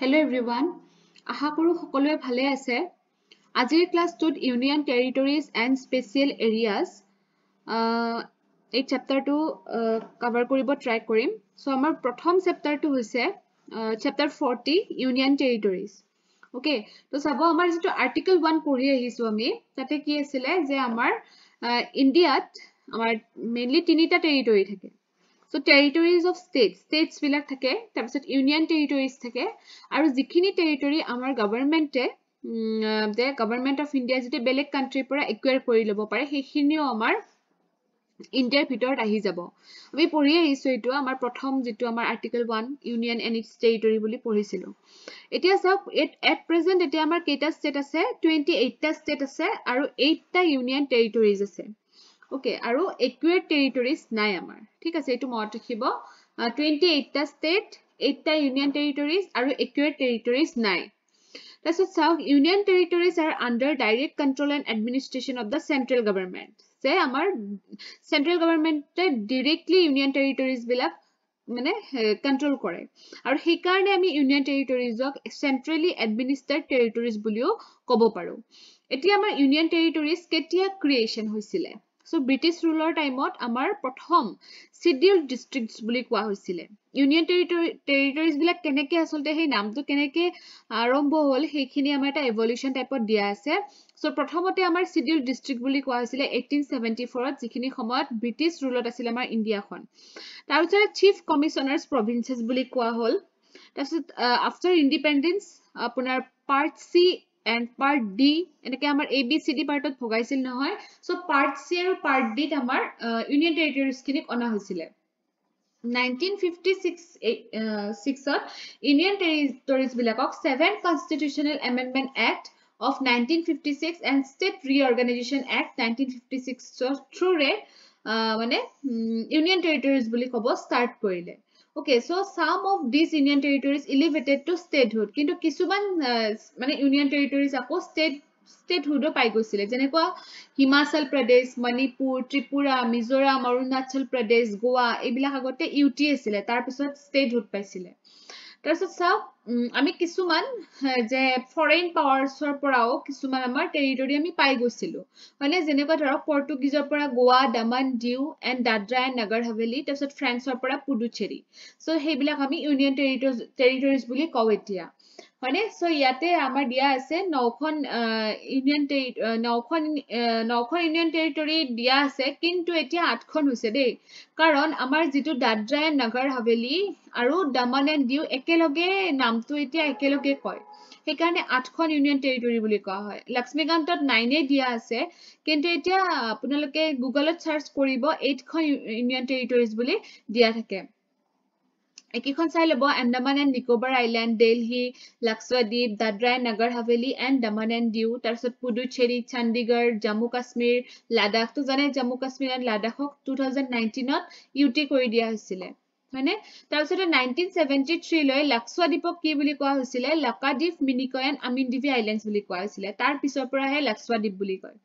Hello everyone. আশা কৰো সকলোৱে ভালে আছে। আজিৰ ক্লাছটোত union territories and special areas এই চেপ্টাৰটো কভাৰ কৰিব ট্ৰাই কৰিম। সো আমাৰ প্ৰথম চেপ্টাৰটো হৈছে চেপ্টাৰ 40 ইউনিয়ন টেৰিটৰিজ। ওকে, তো চাব আমাৰ যেটো আৰ্টিকল 1 পঢ়ি আহিছো আমি, তাতে কি আছিলে যে আমাৰ ইণ্ডিয়াত আমাৰ মেইনলি তিনিটা টেৰিটৰি থাকে। So territories of states বিলাক থাকে, তাৰপিছত ইউনিয়ন টেৰিটৰিজ থাকে, আৰু যিখিনি টেৰিটৰি আমাৰ গভৰ্ণমেণ্টে যে গভৰ্ণমেণ্ট অফ ইণ্ডিয়া যদি বেলেগ কাণ্ট্ৰিৰ পৰা একুৱেৰ কৰি ল'ব পাৰে, সেইখিনিও আমাৰ ইণ্ডিয়াৰ ভিতৰত আহি যাব। আমি পঢ়ি আহিছো এইটো আমাৰ প্ৰথম যেটো আমাৰ article 1 union and it's territory বুলি পঢ়িছিলো। এতিয়া চাওক এট প্ৰেজেন্ট এতিয়া আমাৰ কেইটা ষ্টেট আছে? 28টা ষ্টেট আছে আৰু 8টা ইউনিয়ন টেৰিটৰিজ আছে। ওকে, আৰু একুৱেট টেৰিটৰিজ নাই আমাৰ। ঠিক আছে, এইটো মনত ৰাখিব। 28টা ষ্টেট, 8টা ইউনিয়ন টেৰিটৰিজ আৰু একুৱেট টেৰিটৰিজ নাই। তাৰপিছত চাওক, union territories R under direct control and administration of the central government. যে আমাৰ চেন্ট্ৰেল গভৰ্ণমেণ্টে ডিৰেক্টলি ইউনিয়ন টেৰিটৰিজ বিলাক মানে কণ্ট্ৰল কৰে, আৰু সেইকাৰণে আমি ইউনিয়ন টেৰিটৰিজক চেন্ট্ৰেলি এডমিনিষ্ট্ৰেড টেৰিটৰিজ বুলিও ক'ব পাৰো। এতিয়া আমাৰ ইউনিয়ন টেৰিটৰিজ কেতিয়া ক্ৰিয়েশ্যন হৈছিলে? সো ব্ৰিটিছ ৰুলৰ টাইমত আমাৰ প্ৰথম শিডিউল্ড ডিষ্ট্ৰিক্টছ বুলি কোৱা হৈছিলে। ইউনিয়ন টেৰিটৰিজ বিলাক কেনেকে আচলতে সেই নামটো কেনেকে আৰম্ভ হ'ল সেইখিনি আমাৰ এটা এভলিউশ্যন টাইপত দিয়া আছে। সো প্ৰথমতে আমাৰ শিডিউল্ড ডিষ্ট্ৰিক্ট বুলি কোৱা হৈছিলে 1874ত, যিখিনি সময়ত ব্ৰিটিছ ৰুলত আছিল আমাৰ ইণ্ডিয়াখন। তাৰপিছত চিফ কমিশনাৰ্ছ প্ৰভিন্সেছ বুলি কোৱা হ'ল। তাৰপিছত আফটাৰ ইণ্ডিপেণ্ডেন্স আপোনাৰ part C and part D এনেকে আমাৰ ABCD পাৰ্টত ভগাইছিল নহয়। সো পাৰ্ট চি আৰু পাৰ্ট ডিত আমাৰ ইউনিয়ন টেৰিটৰিজ খিনিক অনা হৈছিলে। 1956ত ইউনিয়ন টেৰিটৰিজ বিলাকক 7th Constitutional Amendment Act of 1956 and State Reorganization Act 1956 থ্ৰুৰে মানে ইউনিয়ন টেৰিটৰিজ বুলি ক'ব ষ্টাৰ্ট কৰিলে। Okay, so some of these union territories elevated to statehood. কিন্তু কিছুমান মানে ইউনিয়ন টেৰিটৰিজ আকৌ statehood পাই গৈছিলে, যেনেকুৱা হিমাচল প্ৰদেশ, মণিপুৰ, ত্ৰিপুৰা, মিজোৰাম, অৰুণাচল প্ৰদেশ, গোৱা এইবিলাক আগতে UT আছিলে, তাৰপিছত statehood পাইছিলে। তাৰপিছত চাওক, আমি কিছুমান যে ফৰেইন পাৱাৰ্ছৰ পৰাও কিছুমান আমাৰ টেৰিটৰি আমি পাই গৈছিলো, মানে যেনেকুৱা ধৰক পৰ্তুগীজৰ পৰা গোৱা, দামান, ডিউ এণ্ড দাদ্ৰা এণ্ড নগৰ হাভেলী, তাৰপিছত ফ্ৰান্সৰ পৰা পুডুচেৰী। সো সেইবিলাক আমি ইউনিয়ন টেৰিটৰিজ বুলি কওঁ এতিয়া, হয়নে? সো ইয়াতে আমাৰ দিয়া আছে 9খন ইউনিয়ন টেৰিটৰি দিয়া আছে, কিন্তু এতিয়া 8খন হৈছে দেই। কাৰণ আমাৰ যিটো দাদ্ৰা এণ্ড নগৰ হাভেলী আৰু দামান এণ্ড ডিউ একেলগে নামটো এতিয়া একেলগে কয়, সেইকাৰণে 8খন ইউনিয়ন টেৰিটৰি বুলি কোৱা হয়। লক্ষ্মীকান্তত 9 দিয়া আছে, কিন্তু এতিয়া আপোনালোকে গুগলত চাৰ্চ কৰিব 8খন ইউনিয়ন টেৰিটৰিজ বুলি দিয়া থাকে। একেখন চাই ল'ব, Andaman and Nicobar island, Delhi, Lakshadweep, Dadra and Nagar Haveli and Daman and Diu, তাৰপিছত পুডুচেৰী, চণ্ডীগড়, জম্মু কাশ্মীৰ, লাডাখটো জানে, জম্মু কাশ্মীৰ এণ্ড লাডাখক 2019ত UT কৰি দিয়া হৈছিলে, হয়নে? তাৰপিছতে 1973 লৈ লাক্ষাদ্বীপক কি বুলি কোৱা হৈছিলে? লাক্ষাদ্বীপ, মিনিকয় এণ্ড আমিনদ্বীপী আইলেণ্ডছ বুলি কোৱা হৈছিলে। তাৰ পিছৰ পৰাহে লাক্ষাদ্বীপ বুলি কয়।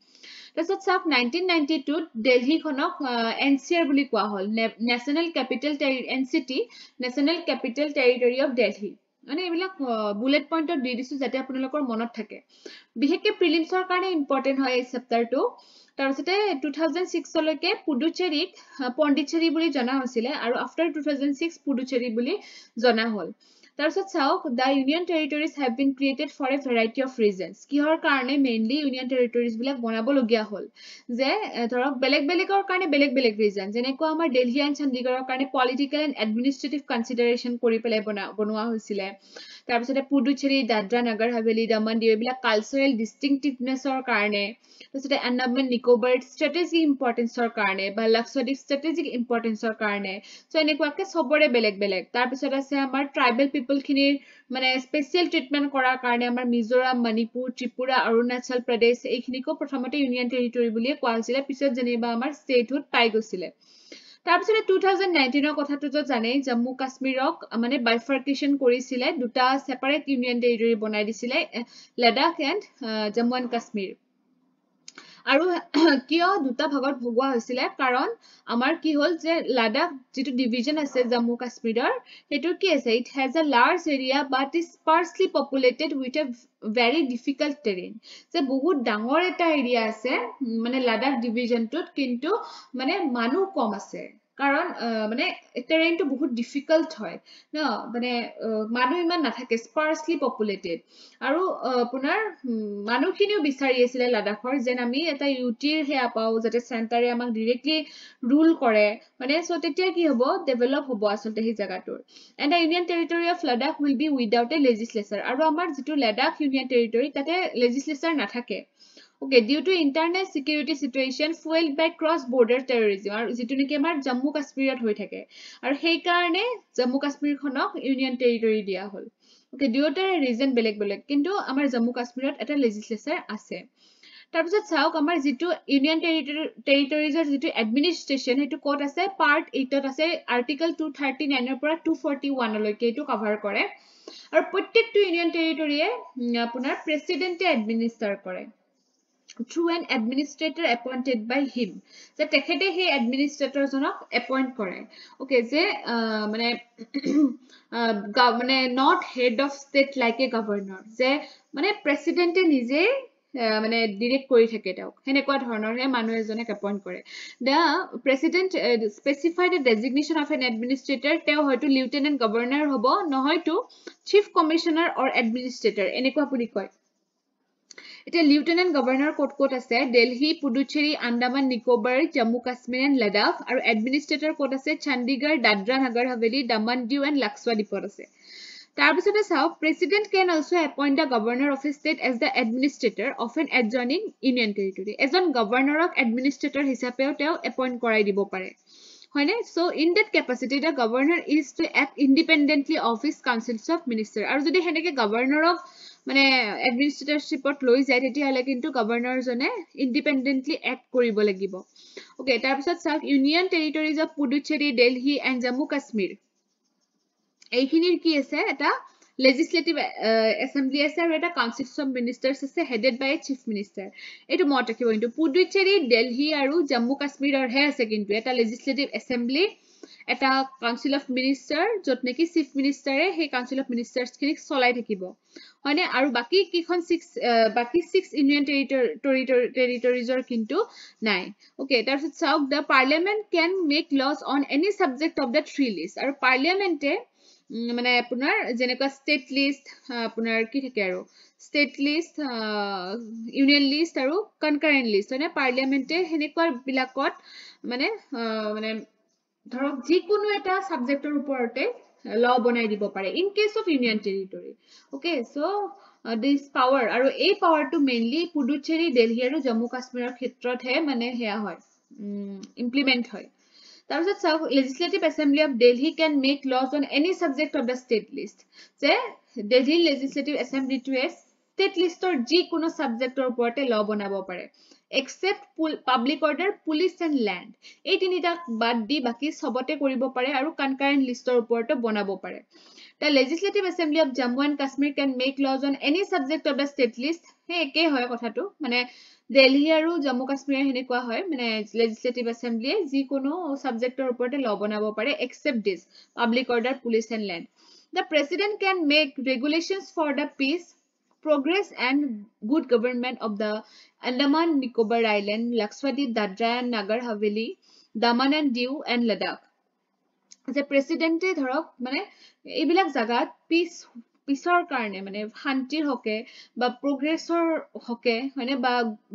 তাৰপিছত চাওক, 1992ত দিল্লীখনক NCR বুলি কোৱা হ'ল, national capital NCT, national capital territory of Delhi. মানে এইবিলাক বুলেট পইণ্টত দি দিছো যাতে আপোনালোকৰ মনত থাকে। বিশেষকে প্ৰিলিমছৰ কাৰণে ইম্পৰ্টেণ্ট হয় এই চেপ্টাৰটো। তাৰপিছতে 2006 লৈকে পুডুচেৰীক পণ্ডিচেৰী বুলি জনা হৈছিলে, আৰু আফটাৰ 2006 পুডুচেৰী বুলি জনা হ'ল। তাৰপিছত চাওক, the union territories have been created for a variety of reasons. কিহৰ কাৰণে মেইনলি ইউনিয়ন টেৰিটৰিজ বিলাক বনাবলগীয়া হ'ল? যে ধৰক বেলেগৰ কাৰণে বেলেগ ৰিজন, যেনেকুৱা আমাৰ দিল্লী এণ্ড চণ্ডীগড়ৰ কাৰণে পলিটিকেল এণ্ড এডমিনিষ্ট্ৰেটিভ কনচিডাৰেশ্যন কৰি পেলাই বনোৱা হৈছিলে। তাৰপিছতে পুডুচেৰী, দাদ্ৰা নগৰ হাভেলী, দামান ডিউ এইবিলাক কালচাৰেল ডিষ্টিংটিভনেছৰ কাৰণে, তাৰপিছতে আন্দামান নিকোবাৰ ষ্ট্ৰেটেজিক ইম্পৰ্টেঞ্চৰ কাৰণে, বা লাক্ষাদ্বীপ ষ্ট্ৰেটেজিক ইম্পৰ্টেঞ্চৰ কাৰণে। চ' এনেকুৱাকে চবৰে বেলেগ। তাৰপিছত আছে আমাৰ ট্ৰাইবেল পিপল খিনিৰ মানে স্পেচিয়েল ট্ৰিটমেণ্ট কৰাৰ কাৰণে আমাৰ মিজোৰাম, মণিপুৰ, ত্ৰিপুৰা, অৰুণাচল প্ৰদেশ এইখিনিকো প্ৰথমতে ইউনিয়ন টেৰিটৰি বুলিয়ে কোৱা হৈছিলে, পিছত যেনিবা আমাৰ ষ্টেটহুড পাই গৈছিলে। তাৰপিছতে 2019ৰ কথাটোতো জানেই, জম্মু কাশ্মীৰক মানে বাইফাৰ্কেশ্যন কৰিছিলে, দুটা ছেপাৰেট ইউনিয়ন টেৰিটৰি বনাই দিছিলে, লাডাখ এণ্ড জম্মু এণ্ড কাশ্মীৰ। আৰু কিয় দুটা ভাগত ভগোৱা হৈছিলে কাৰণ আমাৰ কি হ'ল যে লাডাখ যেটো ডিভিজন আছে জম্মু কাশ্মীৰৰ হেতুৰ কি আছে it has a large area but is sparsely populated with a very difficult terrain যে বহুত ডাঙৰ এটা এৰিয়া আছে মানে লাডাখ ডিভিজনটোত কিন্তু মানে মানুহ কম আছে কাৰণ মানে টেৰেইনটো বহুত ডিফিকাল্ট হয় ন মানে মানুহ ইমান নাথাকে স্পাৰ্সলি পপুলেটেড আৰু আপোনাৰ মানুহখিনিও বিচাৰি আছিল লাডাখৰ যেন আমি এটা ইউটিৰ হেয়া পাও যাতে চেণ্টাৰে আমাক ডাইৰেক্টলি ৰুল কৰে মানে সো তেতিয়া কি হ'ব ডেভেলপ হ'ব আসলতে হি জাগাটোৰ and the union territory of ladakh will be without a legislature আৰু আমাৰ যেটো লাডাখ ইউনিয়ন টেৰিটৰি তাতে লেজিসলেচাৰ নাথাকে Okay, due to internal security situation fueled by cross-border terrorism, আৰু যেটো নেকি আমাৰ জম্মু কাশ্মীৰত হৈ থাকে আৰু সেই কাৰণে জম্মু কাশ্মীৰখনক ইউনিয়ন টেৰিটৰি দিয়া হ'ল Okay, দুয়োটাৰ ৰিজন বেলেগ বেলেগ কিন্তু আমাৰ জম্মু কাশ্মীৰত এটা লেজিসলেচাৰ আছে তাৰপিছত চাওক আমাৰ যেটো ইউনিয়ন টেৰিটৰিজৰ যেটো এডমিনিষ্ট্ৰেচন হেতু কোড আছে পাৰ্ট 8 ত আছে আৰ্টিকল 239 ৰ পৰা 241 লৈকে এটো কভাৰ কৰে আৰু প্ৰত্যেকটো ইউনিয়ন টেৰিটৰিয়ে আপোনাৰ প্ৰেসিডেন্টে এডমিনিষ্ট্ৰেট কৰে through an administrator appointed by him যে তেখেতে সেই এডমিনিষ্ট্ৰেটৰ জনক এপইন্ট কৰে ওকে যে মানে মানে not head of state like a governor যে মানে প্ৰেসিডেন্টে নিজে মানে ডিৰেক্ট কৰি থাকে তেওঁক হেনেকুৱা ধৰণৰ হে মানুহ এজনক এপইন্ট কৰে the president specified a designation of an administrator তেওঁ হয়তো lieutenant governor হ'ব নহয়তো chief commissioner or administrator এনেকুৱা বুলি কয় এটা লিউটেনেন্ট গভৰ্ণৰ কোড আছে দিল্লী পুডুচেৰী আন্দামান নিকোবৰ জম্মু কাশ্মীৰ এণ্ড লাডাখ আৰু এডমিনিষ্ট্ৰেটৰ কোড আছে চণ্ডীগড় দাদৰা নগৰ হাভেলী দমন দিউ এণ্ড লাক্ষাদ্বীপত আছে তাৰপিছতে চাওক president can also appoint the governor of a state as the administrator of an adjoining union territory এজন গভৰ্ণৰক এডমিনিষ্ট্ৰেটৰ হিচাপেও তেওঁ এপইন্ট কৰাই দিব পাৰে হয়নে so in that capacity the governor is to act independently of his councils of minister আৰু যদি হেনেকে গভৰ্ণৰক মানে এডমিনিষ্ট্ৰেটৰশিপত লৈ যায় তেতিয়া হলে কিন্তু গভৰ্ণৰ জনে ইন্ডিপেন্ডেন্টলি এক্ট কৰিব লাগিব ওকে তাৰপিছত চাওক union territories of Puducherry Delhi and Jammu Kashmir এইখিনিৰ কি আছে এটা legislative assembly আছে আৰু এটা council of ministers আছে headed by a chief minister এটো মত ৰাখিব কিন্তু পুডুচেৰী দিল্লী আৰু জম্মু কাশ্মীৰৰ হে আছে কিন্তু এটা legislative assembly এটা council of minister যত নেকি chief minister হে council of ministers খিনিক চলাই থাকিব হয়নে আৰু বাকি কিখন 6 union territoriesৰ কিন্তু নাই ওকে তাৰপিছত চাওক the parliament can make laws on any subject of the three list আৰু পাৰ্লিয়ামেন্টে মানে আপোনাৰ যেনেকুৱা ষ্টেট লিষ্ট আপোনাৰ কি থাকে আৰু ষ্টেট লিষ্ট ইউনিয়ন লিষ্ট আৰু কনকাৰেন্ট লিষ্ট মানে পাৰ্লিয়ামেন্টে হেনেকুৱা বিলাকত মানে মানে ধৰক যিকোনো এটা সাবজেক্টৰ ওপৰতে ল বনাই দিব পাৰে in case of union territory okay so this power আৰু এই পাৱাৰটো মেইনলি পুডুচেৰী দিল্লী আৰু জম্মু কাশ্মীৰৰ ক্ষেত্ৰতহে মানে হেয়া হয় ইমপ্লিমেন্ট হয় তাৰপিছত চাওক legislative assembly of delhi can make laws on any subject of the state list যে delhi legislative assembly to state listor যি কোনো subjectৰ ওপৰতে law বনাব পাৰে except public order police and land এই তিনিটা বাদ দি বাকি সবতে কৰিব পাৰে আৰু concurrent listor ওপৰতে বনাব পাৰে the legislative assembly of jammu and kashmir can make laws on any subject of the state list হে একে হয় কথাটো মানে দিল্লী আৰু জম্মু কাশ্মীৰ হেনেকুৱা হয় মানে legislative assembly যি কোনো সাবজেক্টৰ ওপৰতে ল বনাব পাৰে except this public order police and land the president can make regulations for the peace progress and good government of the Andaman Nicobar Island Lakshadweep Dadra and Nagar Haveli Daman and Diu and Ladakh যে প্ৰেসিডেন্টে ধৰক মানে এইবিলাক জাগাত পিছৰ কাৰণে মানে শান্তিৰ হকে বা প্ৰগ্ৰেছৰ হকে হয়নে বা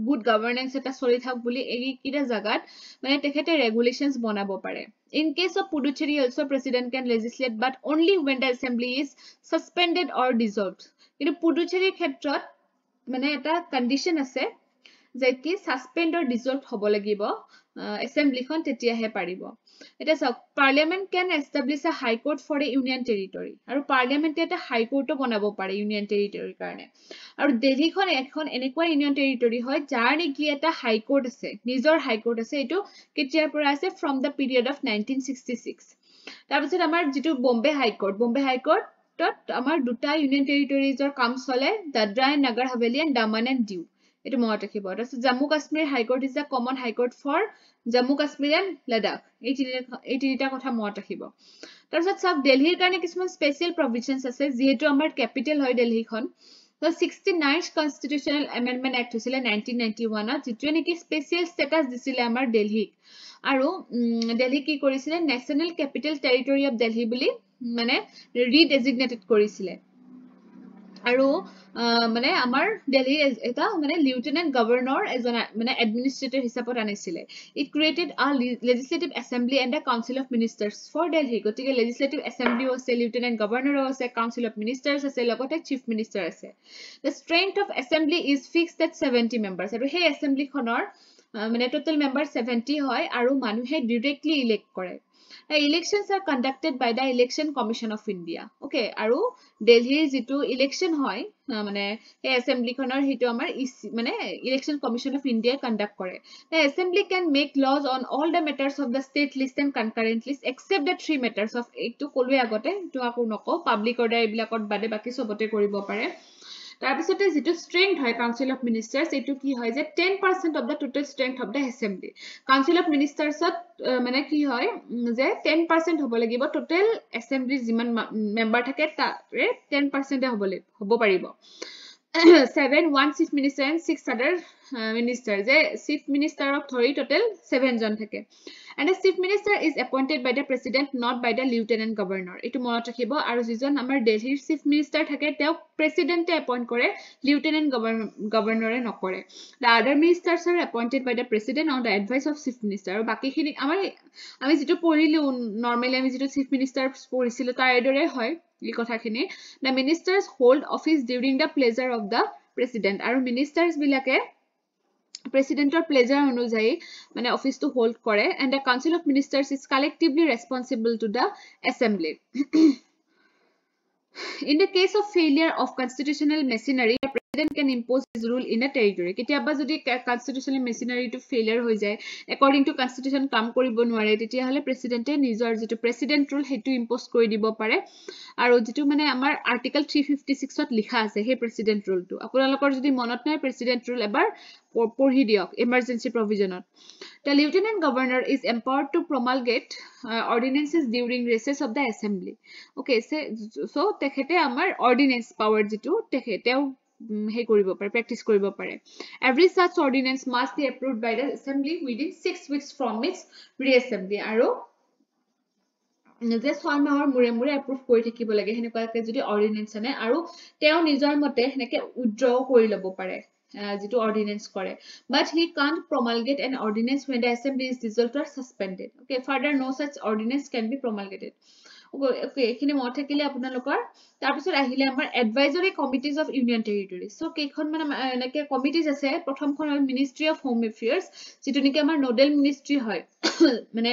গুড গভৰ্নেন্স এটা চলি থাক বুলি এই কিটা জাগাত মানে তেখেতে ৰেগুলেশনস বনাব পাৰে in case of puducherry also president can legislate but only when the assembly is suspended or dissolved কিন্তু পুডুচেৰীৰ ক্ষেত্ৰত মানে এটা কন্ডিশন আছে যে কি সাসপেন্ড অৰ ডিসলভ হ'ব লাগিব এসেম্বলিখন তেতিয়াহে পাৰিব এটা চাওক parliament can establish a high court for a union territory আৰু পাৰ্লিয়ামেন্টে এটা হাই কোৰ্টও বনাব পাৰে ইউনিয়ন টেৰিটৰিৰ কাৰণে আৰু দিল্লীখন এখন এনেকুৱা ইউনিয়ন টেৰিটৰি হয় যাৰ নেকি এটা হাই কোৰ্ট আছে নিজৰ হাই কোৰ্ট আছে এটো কেতিয়াৰ পৰা আছে from the period of 1966 তাৰপিছত আমাৰ যেটো বম্বে হাই কোৰ্টত আমাৰ দুটা ইউনিয়ন টেৰিটৰিজৰ কাম চলে Dadra and Nagar Haveli and Daman and Diu এটো মনত ৰাখিব তাৰপিছত Jammu Kashmir high court is the common high court for Jammu Kashmir and Ladakh এই তিনিটা কথা মনত ৰাখিব তাৰপিছত চাওক দিল্লীৰ কাৰণে কিছুমান স্পেচিয়েল প্ৰভিজনছ আছে যিহেতু আমাৰ কেপিটেল হয় দিল্লীখন তো 69th কনষ্টিটিউচনেল এমেণ্ডমেণ্ট এক্ট হৈছিলে 1991 যিটোৱে নেকি স্পেচিয়েল ষ্টেটাছ দিছিলে আমাৰ দিল্লীক আৰু দিল্লী কি কৰিছিলে national capital territory of Delhi বুলি মানে ৰিডেজিগনেটেড কৰিছিলে আৰু মানে আমাৰ দিল্লী এটা মানে লিউটেনেন্ট গভৰ্ণৰ এজন মানে এডমিনিষ্ট্ৰেটৰ হিচাপত আনিছিলে it created a legislative assembly and a council of ministers for Delhi গতিকে লেজিসলেটিভ এছেম্বলিও আছে লিউটেনেন্ট গভৰ্ণৰো আছে কাউন্সিল অফ মিনিষ্টাৰ্ছ আছে লগতে চিফ মিনিষ্টাৰ আছে the strength of assembly is fixed at 70 members আৰু সেই এছেম্বলিখনৰ মানে টোটেল মেম্বাৰ 70 হয় আৰু মানুহে ডাইৰেক্টলি ইলেক্ট কৰে elections are conducted by the election commission of India okay aru delhi jitu election hoy mane ei assembly khonor hitu amar mane election commission of India conduct kore the assembly can make laws on all the matters of the state list and concurrent list except the three matters of etu kolwe agote to aku noko public order ebilakot bade baki sobote koribo pare তাৰপিছতে যেটো strength হয় council of ministers এটো কি হয় যে 10% of the total strength of the assembly council of মিনিষ্টাৰ্ছত মানে কি হয় যে 10% হ'ব লাগিব টোটাল এছেম্বলি যিমান মেম্বাৰ থাকে তাৰে 10% হ'ব পাৰিব 7 1 chief minister and 6 other minister je chief minister of thori total 7 jon thake and the chief minister is appointed by the president not by the lieutenant governor etu monot rakhibo aru jijon amar delhi chief minister thake teo president e appoint kore lieutenant governor e nokore the other ministers are appointed by the president on the advice of chief minister aru baki khini amar ami jitu porilu normally ami jitu chief minister porisilu tar edore hoy এই কথাখিনি the ministers hold office during the pleasure of the president আৰু ministers বিলাকে presidentৰ pleasure অনুযায়ী মানে অফিসটো hold কৰে and the council of ministers is collectively responsible to the assembly in the case of failure of constitutional machinery the president can impose his rule in a territory কেতিয়াবা যদি constitutional machinery to failure হৈ যায় according to constitution কাম কৰিব নোৱাৰে তেতিয়া হলে প্ৰেসিডেন্টে নিজৰ যেটো প্ৰেসিডেন্ট rule হেতু impose কৰি দিব পাৰে আৰু যেটো মানে আমাৰ আৰ্টিকল 356 ত লিখা আছে হে প্ৰেসিডেন্ট rule টো আপোনালোকৰ যদি মনত নাই প্ৰেসিডেন্ট rule এবাৰ পঢ়ি দিয়ক emergency provisionত the lieutenant governor is empowered to promulgate ordinances during recess of the assembly okay so তেখেতে আমাৰ ordinance power যেটো তেখেতেও হে কৰিব পাৰে প্ৰেক্টিস কৰিব পাৰে every such ordinance must be approved by the assembly within 6 weeks from its reassembly আৰু যে 6 মাহৰ মুৰে মুৰে এপ্ৰুভ কৰি থাকিব লাগে হেনেকুৱাকে যদি অৰ্ডিনেন্স আনে আৰু তেও নিজৰ মতে হেনেকে উইথড্ৰ কৰি লব পাৰে যেটো অৰ্ডিনেন্স কৰে but he can't promulgate an ordinance when the assembly is dissolved or suspended okay further no such ordinance can be promulgated okay এখিনি মত থাকিলে আপোনালোকৰ তাৰ পিছত আহিলে আমাৰ advisory committees of union territories so কেইখন মানে এনেকে কমিটিজ আছে প্ৰথমখন হ'ল ministry of home affairs যেটো নেকি আমাৰ নোডেল মিনিষ্ট্ৰি হয় মানে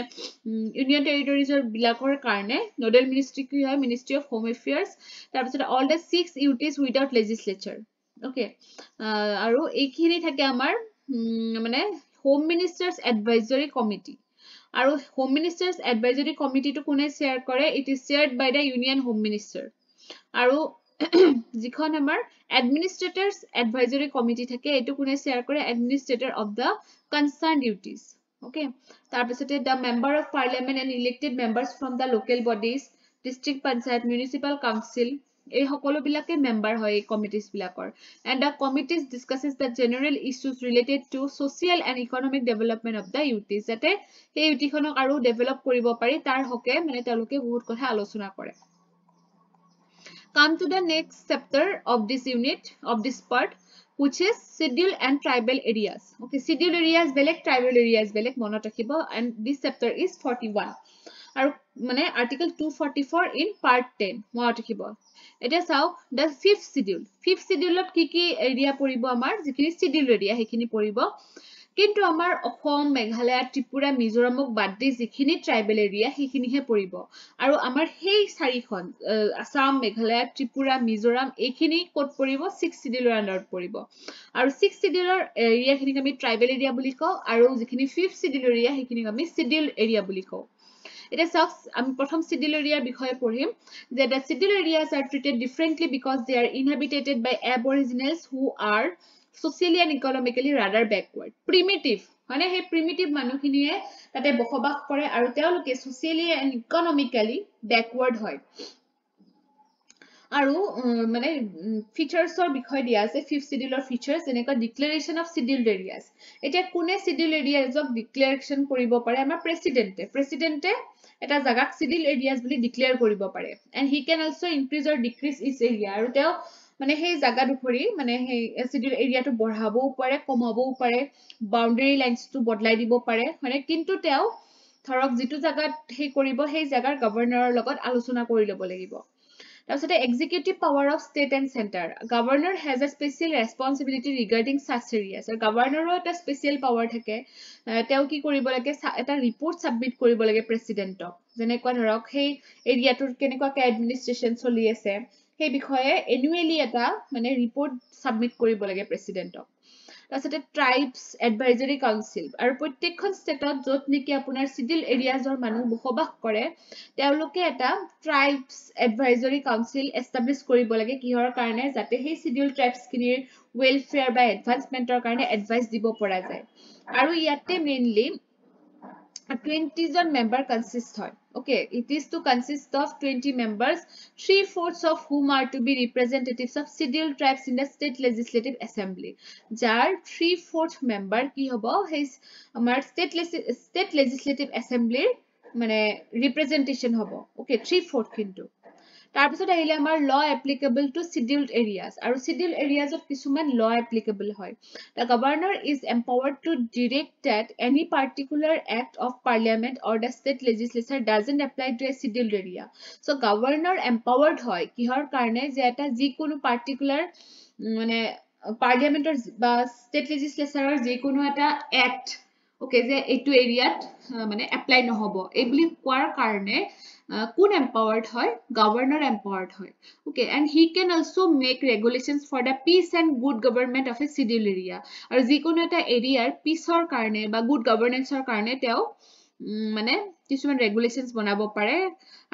union territories বিলাকৰ কাৰণে নোডেল মিনিষ্ট্ৰি কি হয় ministry of home affairs তাৰ পিছত all the 6 UTs without legislature okay আৰু এইখিনি থাকে আমাৰ মানে home ministers advisory committee আৰু home ministers advisory committee to কোনে share কৰে it is chaired by the union home minister আৰু যিখন আমাৰ administrators advisory committee থাকে এটো কোনে share কৰে administrator of the concerned duties okay তাৰ পিছতে the member of parliament and elected members from the local bodies district panchayat municipal council এই সকলো বিলাকে মেম্বাৰ হয় এই কমিটিজ বিলাকৰ and the committees discusses the general issues related to social and economic development of the UTs যাতে এই UT খনক আৰু ডেভেলপ কৰিব পাৰি তাৰ হকে মানে তেওঁলোকে বহুত কথা আলোচনা কৰে come to the next chapter of this unit of this part which is schedule and tribal areas okay schedule areas belek tribal areas belek monot rakhibo and this chapter is 41 আৰু মানে article 244 in part 10 monot rakhibo এটা চাওক the fifth schedule ত কি area পৰিব আমাৰ যিখিনি schedule area হেখিনি পৰিব কিন্তু আমাৰ অসম মেঘালয় ত্ৰিপুৰা মিজোৰামক বাদ দি যিখিনি ট্ৰাইবেল এৰিয়া হেখিনিহে পৰিব আৰু আমাৰ হেই চাৰিখন আসাম মেঘালয় ত্ৰিপুৰা মিজোৰাম এইখিনি কোড পৰিব 6 schedule আন্ডাৰত পৰিব আৰু 6 schedule এৰিয়া খিনিক আমি ট্ৰাইবেল এৰিয়া বুলি কও আৰু যিখিনি 5th schedule এৰিয়া হেখিনিক আমি schedule এৰিয়া বুলি কও এটা চাওক আমি প্ৰথম schedule এৰিয়াৰ বিষয়ে পঢ়িম যে the schedule areas are treated differently because they are inhabited by aboriginals who are socially and economically rather backward. Primitive, মানে সেই primitive মানুহখিনিয়ে তাতে বসবাস কৰে আৰু তেওঁলোকে socially and economically backward হয় আৰু মানে ফিচাৰ্ছৰ বিষয় দিয়া আছে ফিফথ শিডিউলৰ ফিচাৰ্ছ যেনেকৈ ডিক্লেৰেশ্যন অফ শিডিউল্ড এৰিয়াজ এতিয়া কোনে শিডিউল্ড এৰিয়াজক ডিক্লেৰেশ্যন কৰিব পাৰে আমাৰ প্ৰেচিডেণ্টে এটা জাগাক শিডিউল্ড এৰিয়াজ বুলি ডিক্লেয়াৰ কৰিব পাৰে and he can also increase or decrease its area আৰু তেওঁ মানে সেই জাগাডোখৰি মানে সেই শিডিউল্ড এৰিয়াটো বঢ়াবও পাৰে কমাবও পাৰে বাউণ্ডাৰী লাইনছটো বদলাই দিব পাৰে মানে কিন্তু তেওঁ ধৰক যিটো জাগাত সেই কৰিব সেই জাগাৰ গভৰ্ণৰৰ লগত আলোচনা কৰি ল'ব লাগিব তাৰপিছতে executive power of state and center governor has a special responsibility regarding such areas আৰু গভৰ্ণৰৰ এটা স্পেচিয়েল পাৱাৰ থাকে তেওঁ কি কৰিব লাগে এটা ৰিপৰ্ট সাবমিট কৰিব লাগে প্ৰেসিডেন্টক যেনেকুৱা ধৰক সেই এৰিয়াটোৰ কেনেকুৱাকে এডমিনিষ্ট্ৰেচন চলি আছে সেই বিষয়ে এনুৱেলি এটা মানে ৰিপৰ্ট সাবমিট কৰিব লাগে প্ৰেসিডেন্টক তাৰপিছতে ট্ৰাইবছ এডভাইজৰী কাউন্সিল আৰু প্ৰত্যেকখন ষ্টেটত য'ত নেকি আপোনাৰ শিডিউল এৰিয়াজৰ মানুহ বসবাস কৰে তেওঁলোকে এটা ট্ৰাইবছ এডভাইজৰী কাউন্সিল এষ্টাব্লিছ কৰিব লাগে কিহৰ কাৰণে যাতে সেই শিডিউল ট্ৰাইবছখিনিৰ ৱেলফেয়াৰ বা এডভান্সমেণ্টৰ কাৰণে এডভাইচ দিব পৰা যায় আৰু ইয়াতে মেইনলি 20 জন member consist হয় okay it is to consist of 20 members 3/4 of whom are to be representatives of scheduled tribes in the state legislative assembly jar 3/4 member কি হবো হেই আমাৰ state legislative assembly মানে representation হবো okay 3/4 কিন্তু তাৰপিছত আহিলে আমাৰ law applicable to scheduled areas আৰু scheduled areas of কিছুমান law applicable হয় the governor is empowered to direct that any particular act of parliament or the state legislature doesn't apply to a scheduled area so governor empowered হয় কিহৰ কাৰণে যে এটা যিকোনো particular মানে parliamentor বা state legislatureৰ যিকোনো এটা act okay যে এইটো এৰিয়াত মানে এপ্লাই নহব এই বুলি কোৱাৰ কাৰণে কোন empowered হয় governor empowered হয় okay and he can also make regulations for the peace and good government of a scheduled area আৰু যিকোনো এটা এৰিয়াৰ পিছৰ কাৰণে বা good governanceৰ কাৰণে তেওঁ মানে কিছুমান regulations বনাব পাৰে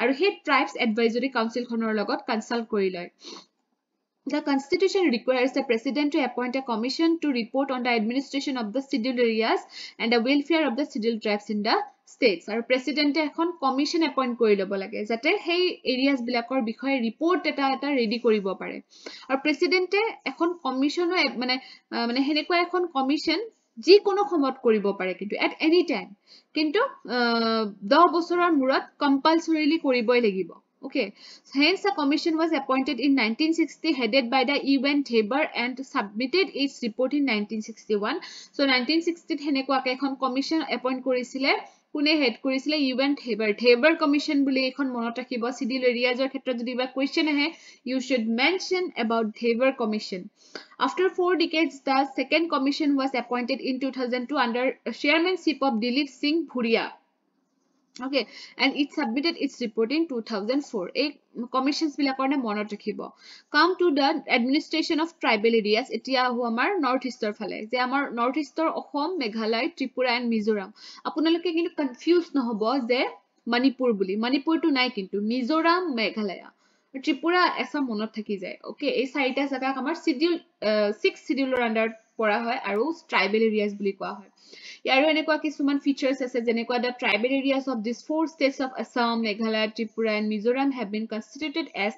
আৰু সেই tribes advisory council খনৰ লগত কনসাল্ট কৰি লয় The Constitution requires the President to appoint a commission to report on the administration of the scheduled areas and the welfare of the scheduled tribes in the states. আৰু প্ৰেসিডেন্টে এখন commission appoint কৰি ল'ব লাগে যাতে সেই areas বিলাকৰ বিষয়ে report এটা ৰেডি কৰিব পাৰে আৰু প্ৰেসিডেন্টে এখন কমিশন মানে হেনেকুৱা এখন কমিশন যিকোনো সময়ত কৰিব পাৰে কিন্তু at any time কিন্তু 10 বছৰৰ মূৰত কম্পালসৰিলি কৰিবই লাগিব Okay, hence a commission was appointed in 1960 headed by the UN Thaber and submitted its report in 1961. So 1960 হেনেকুৱাকে এখন commission appoint কৰিছিলে কোনে হেড কৰিছিলে UN Thaber commission বুলি এখন মনত ৰাখিব scheduled areasৰ ক্ষেত্ৰত যদি বা question আহে you should mention about Thaber commission. After 4 decades the second commission was appointed in 2002 under chairmanship of Dilip Singh Bhuria. Okay and it submitted its report in 2004 a commissions bilakor na monot rakhibo come to the administration of tribal areas etia hu amar north easter phale je amar north easter Assam Meghalaya Tripura and Mizoram apunaloke kintu confuse no hobo je Manipur to nai kintu Mizoram Meghalaya Tripura esa monot thaki jay okay ei saita jaga amar schedule 6 schedule under pora hoy aru tribal areas buli koa hoy ইয়াৰো এনেকুৱা কিছুমান features আছে যেনেকুৱা the tribal areas of these 4 states of Assam, Meghalaya, Tripura and Mizoram have been constituted as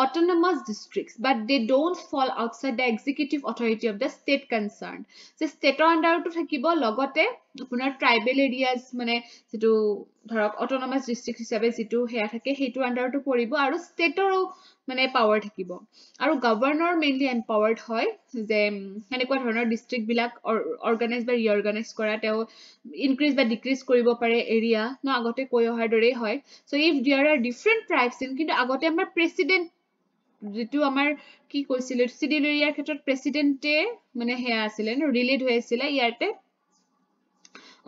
autonomous districts but they don't fall outside the executive authority of the state concerned so state under to thakibo logote apunar tribal areas mane jetu dhorok autonomous district hisabe jetu heya thake hetu under to poribo aru state oro মানে power থাকিব আৰু governor mainly empowered হয় যে এনেকুৱা ধৰণৰ district বিলাক অৰ্গানাইজ বা ৰিঅৰ্গানাইজ কৰা তেও ইনক্ৰিজ বা ডিক্ৰিজ কৰিব পাৰে এৰিয়া ন আগতে কৈ অহাৰ দৰেই হয় so if there are different tribes কিন্তু আগতে আমাৰ প্ৰেসিডেন্ট যেটো আমাৰ কি কৈছিল শিডিউল এৰিয়াৰ ক্ষেত্ৰত প্ৰেসিডেন্টে মানে হেয়া আছিল ন ৰিলেট হৈ আছিল ইয়াতে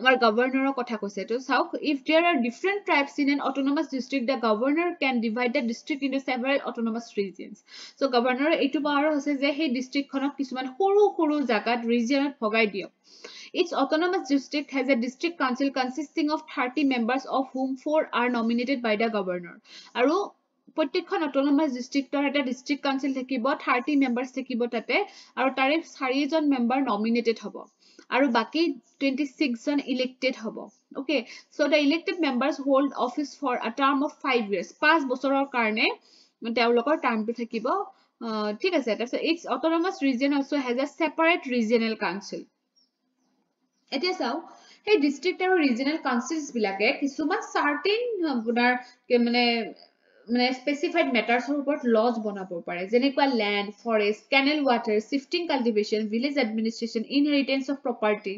our governor kotha koise to sauk if there are different tribes in an autonomous district the governor can divide the district into several autonomous regions so governor etu power hoise je he district khonok kisuman horu jagat region bhogai dio each autonomous district has a district council consisting of 30 members of whom 4 are nominated by the governor aru প্ৰত্যেকখন autonomous ডিস্ট্ৰিক্টৰ এটা district council থাকিব 30 মেম্বাৰ্স থাকিব তাতে আৰু তাৰে 4 জন member nominated হ'ব আৰু বাকি 26 জন ইলেক্টেড হ'ব okay so the elected members hold office for a term of 5 years 5 বছৰৰ কাৰণে তেওঁলোকৰ টাৰ্মটো থাকিব ঠিক আছে তাৰপিছত each autonomous region also has a separate regional council এতিয়া চাও সেই ডিস্ট্ৰিক্ট আৰু ৰিজনাল কাউন্সিলস বিলাকে কিছুমান সাৰ্টেন আপোনাৰ মানে স্পেসিফাইড মেটাৰ্ছৰ ওপৰত লজ বনাব পাৰে যেনেকুৱা land forest canal water shifting cultivation village administration inheritance of property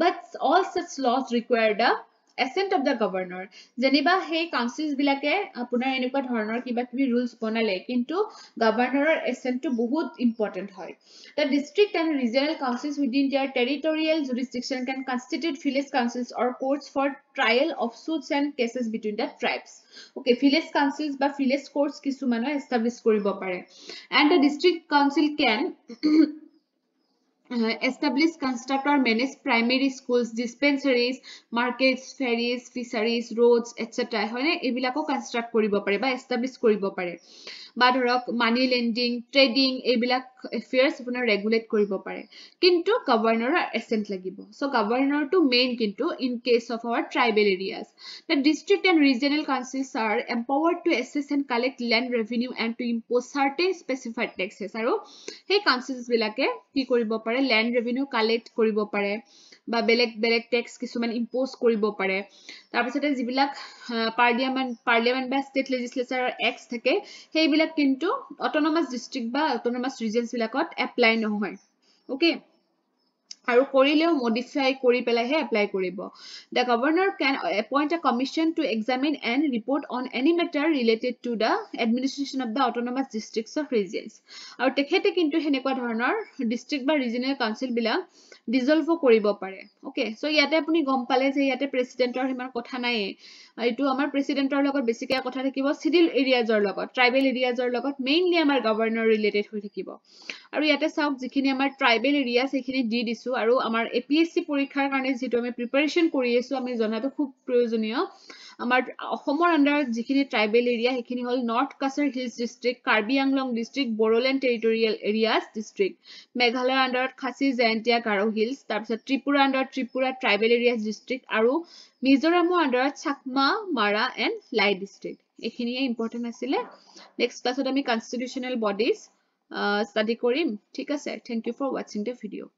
but all such laws require the assent of the governor যেনিবা সেই কাউন্সিলস বিলাকে আপোনাৰ এনেকুৱা ধৰণৰ কিবা কিবি ৰুলস বনালে কিন্তু গভৰ্ণৰৰ এসেন্টটো বহুত ইম্পৰ্টেন্ট হয় the district and regional councils within their territorial jurisdiction can constitute village councils or courts for trial of suits and cases between the tribes okay village councils বা village courts কিছুমানো establish কৰিব পাৰে and the district council can establish, construct or manage primary schools, dispensaries, markets, ferries, fisheries, roads, etc. হয়নে এইবিলাকো কনস্ট্ৰাক্ট কৰিব পাৰে বা establish কৰিব পাৰে বা ধৰক মানি লেন্ডিং ট্ৰেডিং এইবিলাক এফেয়াৰ্স আপোনাৰ ৰেগুলেট কৰিব পাৰে কিন্তু গভৰ্ণৰৰ এসেন্ট লাগিব সো গভৰ্ণৰটো মেইন কিন্তু in case of our tribal areas the district and regional councils are empowered to assess and collect land revenue and to impose certain specified taxes আৰু সেই কাউন্সিলস বিলাকে কি কৰিব পাৰে land revenue collect কৰিব পাৰে বা বেলেগ ট্যাক্স কিছুমান ইম্পোজ কৰিব পাৰে তাৰ পিছতে যিবিলাক পাৰ্লিয়ামেন্ট বা ষ্টেট লেজিসলেচাৰৰ এক্টস থাকে সেইবিলাক কিন্তু অটোনমাস ডিস্ট্ৰিক্ট বা অটোনমাস ৰিজনস বিলাকত এপ্লাই নহয় ওকে আৰু কৰিলেও মডিফাই কৰি পেলাইহে এপ্লাই কৰিব the governor can appoint a commission to examine and report on any matter related to the administration of the autonomous districts of regions আৰু তেখেতে কিন্তু হেনেকুৱা ধৰণৰ ডিস্ট্ৰিক্ট বা ৰিজনাল কাউন্সিল বিলাক ডিজলভ কৰিব পাৰে ওকে সো ইয়াতে আপুনি গম পালে যে ইয়াতে প্ৰেসিডেন্টৰ হিমান কথা নাই এইটো আমাৰ প্ৰেসিডেন্টৰ লগত বেছিকৈ কথা থাকিব সিডিল এৰিয়াজৰ লগত ট্ৰাইবেল এৰিয়াজৰ লগত মেইনলি আমাৰ গভৰ্ণৰ ৰিলেটেড হৈ থাকিব আৰু ইয়াতে চাওক যিখিনি আমাৰ ট্ৰাইবেল এৰিয়া সেইখিনি দি দিছো আৰু আমাৰ এপিএসসি পৰীক্ষাৰ কাৰণে যেটো আমি প্ৰিপাৰেচন কৰি আছো আমি জনাটো খুব প্ৰয়োজনীয় আমাৰ অসমৰ আন্ডাৰত যিখিনি ট্ৰাইবেল এৰিয়া সেইখিনি হল north Cachar hills district Karbi Anglong district Bodoland territorial areas district Meghalaya আন্ডাৰত খাসী জয়ন্তীয়া গাৰো হিলছ তাৰপিছত ত্ৰিপুৰা আন্ডাৰত ত্ৰিপুৰা ট্ৰাইবেল এৰিয়াজ ডিস্ট্ৰিক্ট আৰু মিজোৰামৰ আন্ডাৰত চাকমা মাৰা এণ্ড লাই ডিস্ট্ৰিক্ট এইখিনিয়ে ইম্পৰ্টেন্ট আছিলে নেক্সট ক্লাছত আমি কনস্টিটিউশনাল বডিজ study কৰিম ঠিক আছে thank you for watching the video